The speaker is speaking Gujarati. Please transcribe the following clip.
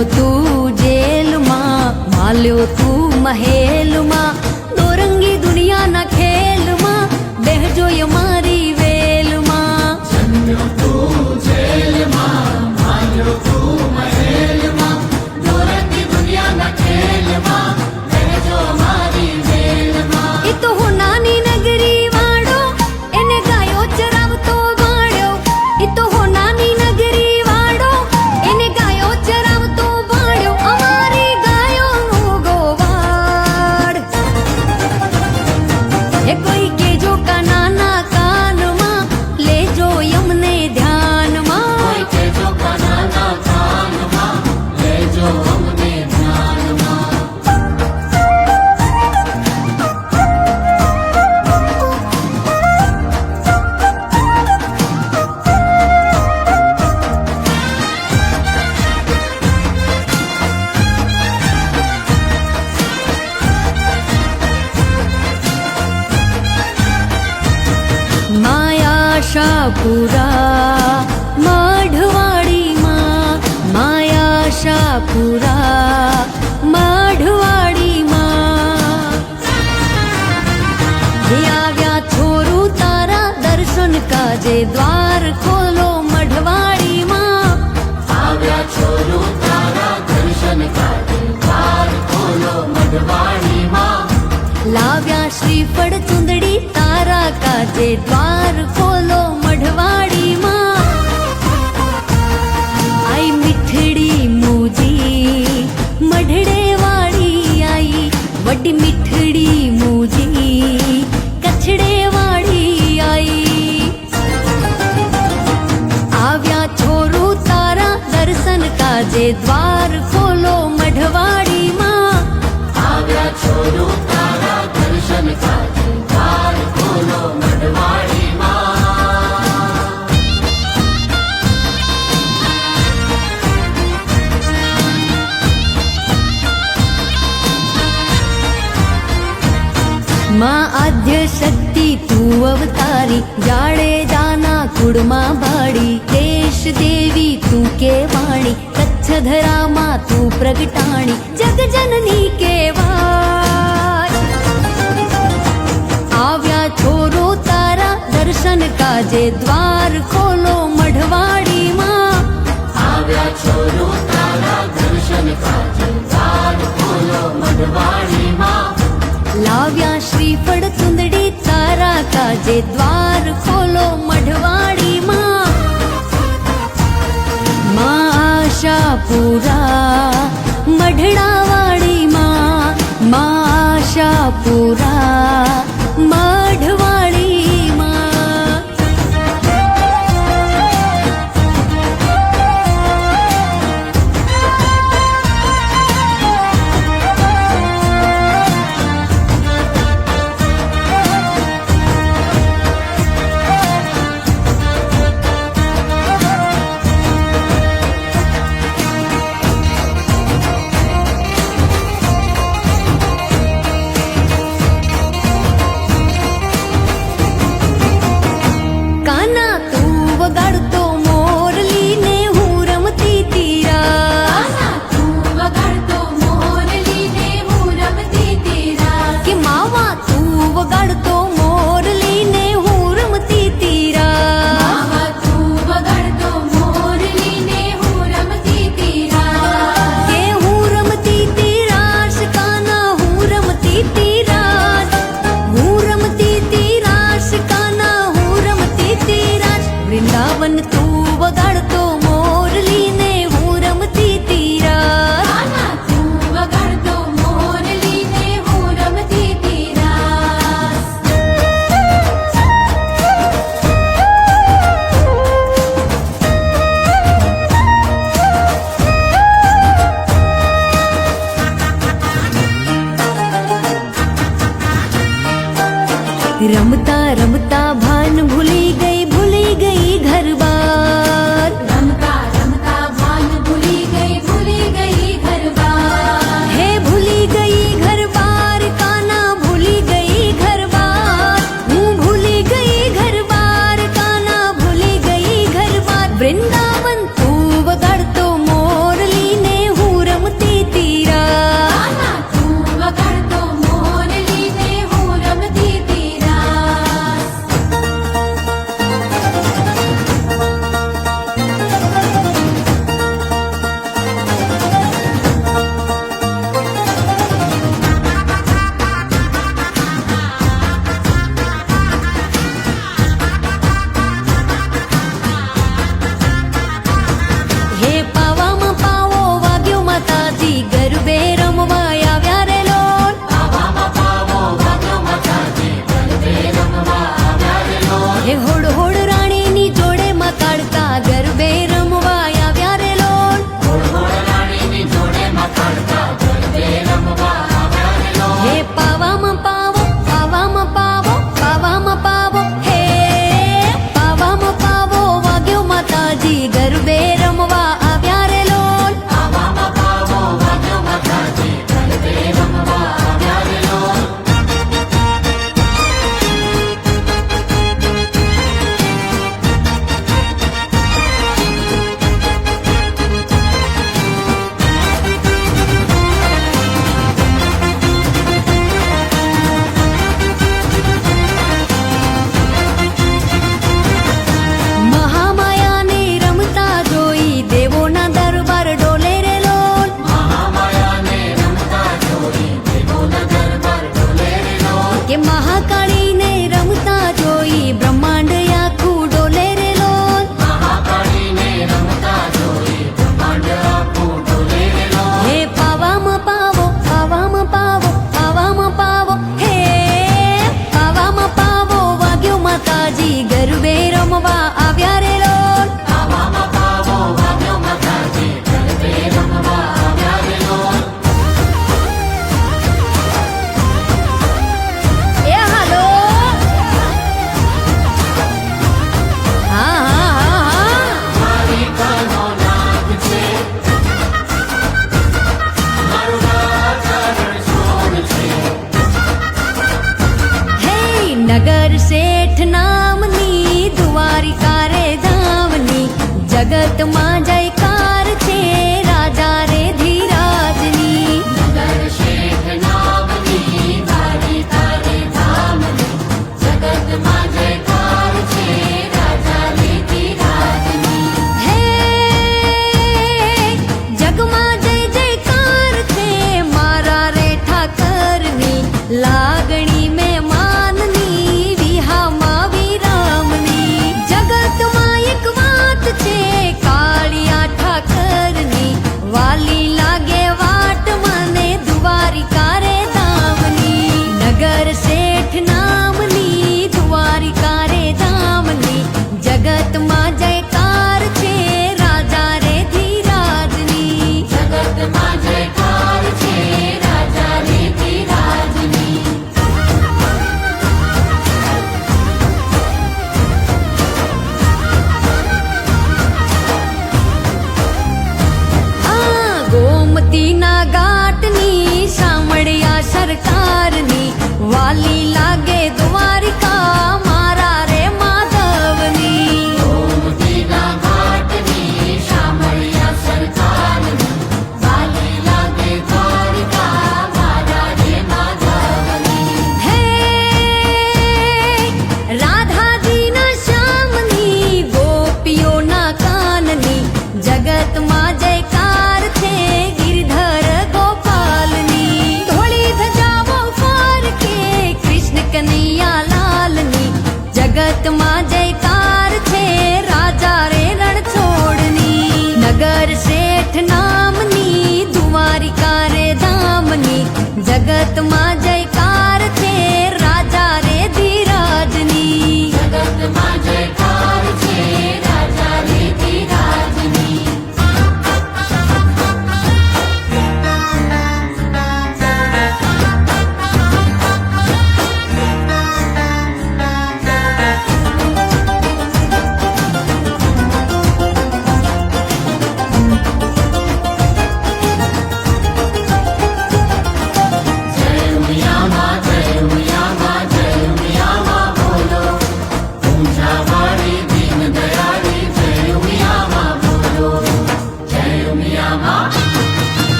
રમ્યો તું જેલમાં, માલ્યો તું મહેલમાં, દોરંગી દુનિયાના ખેલમાં બેહજો અમારી વેલમાં. રમ્યો તું જેલમાં, માલ્યો તું મહેલમાં, દોરંગી દુનિયાના ખેલમાં બેહજો અમારી વેલમાં. એ તો હોનાની નગરી વાળો એને ગાયો ચરાવતો ભાળ્યો, એ તો હોનાની નગરી વાળો એને ગાયો ચરાવતો ભાળ્યો, અમારી ગાયોનો ગોવાળ. એ કોઈ કેજો કાનાના કાનમાં, લેજો યમને ધ્યાનમાં. કોઈ કહેજો કાનાના કાનમાં, લેજો અમને ધ્યાનમાં. માયાશાપુરા માઢવાડીમાં, માયાશાપુરા માઢવાડીમાં. હે આવ્યા છોરું તારા દર્શન કાજે, દ્વાર ખોલો મઢવાડીમાં. આવ્યા છોરું તારા દર્શન કાજે, દ્વાર ખોલો મઢવાડીમાં. લાવ્યા શ્રીફળ ચુંદડી તારા કાજે, દ્વાર ખોલો મઢવાડીમાં. આઈ મીઠડી મૂજી મઢડે વાળી આઈ, વડી મીઠડી મૂજી કચ્છડે વાળી આઈ. આવ્યા છોરું તારા દર્શન કાજે, દ્વાર ખોલો મઢવાડીમાં. આવ્યા છોરું તારા દર્શન કાજે, દ્વાર ખોલો મઢવાડીમાં. માં આદ્ય શક્તિ તું અવતારી, જાડેજાના કુળમાં ભાડી. દેશ દેવી તું કેવાણી, કચ્છ ધરામાં તું પ્રગટાણી, જગજનની કેવાય. આવ્યા છોરો તારા દર્શન કાજે, દ્વાર ખોલો મઢવાડીમાં. આવ્યા છોરું તારા દર્શન કાજે, દ્વાર ખોલો મઢવાડીમાં. લાવ્યા શ્રીફળ ચુંદડી તારા કાજે, દ્વાર ખોલો મઢવાડીમાં. માં આશાપુરા મઢડાવાડીમાં, માં આશાપુરા મઢવાડીમાં. કાના તું વગાડતો મોરલી ને હું રમતી તીરા. તું વગાડતો મોરલી ને હું રમતી તીરા. કે માવા તું વગાડતો મોરલી ને હું રમતી તીરા. માવા તું વગાડતો મોરલી ને હું રમતી તીરા. કે હું રમતી તીરાશ કાના, હું રમતી તીરાશ, હું રમતી તીરાશ કાના, હું રમતી તીરાશ. વૃંદાવન તું વગાડતો મોરલી ને હું રમતી તીરાશ. કાના તું વગાડતો મોરલી ને હું રમતી તીરા. રમતા રમતા ભાન ભૂલી ગઈ ઘર બાર. રમતા રમતા ભાન ભૂલી ગઈ ઘર બાર. હે ભૂલી ગઈ ઘર બાર કાના, ભૂલી ગઈ ઘર બાર. હું ભૂલી ગઈ ઘર બાર કાના, ભૂલી ગઈ ઘર બાર. વૃંદાવન તું વગાડતો મોરલી ને હું કે મહાકાળીને રમતા જોઈ બ્રહ્માંડ આખું ડોલે રે લોલ. મહાકાળીને રમતા જોઈ બ્રહ્માંડ આખું ડોલે રે લોલ. હે પાવામાં પાવો પાવામાં પાવો પાવામાં પાવો હે પાવામાં પાવો વાગ્યો માતાજી ગરબે રમવા આવ્યા રે લોલ. પાવામાં પાવો વાગ્યો માતાજી ગરબે રમવા આવ્યા રે લોલ. એ હાલો હા હા હા હા માલિકાનો નાદ છે, મારું રાજકારણ સોન છે. હે નગર શેઠ નામની દ્વારિકા રે ધામની જગતમાં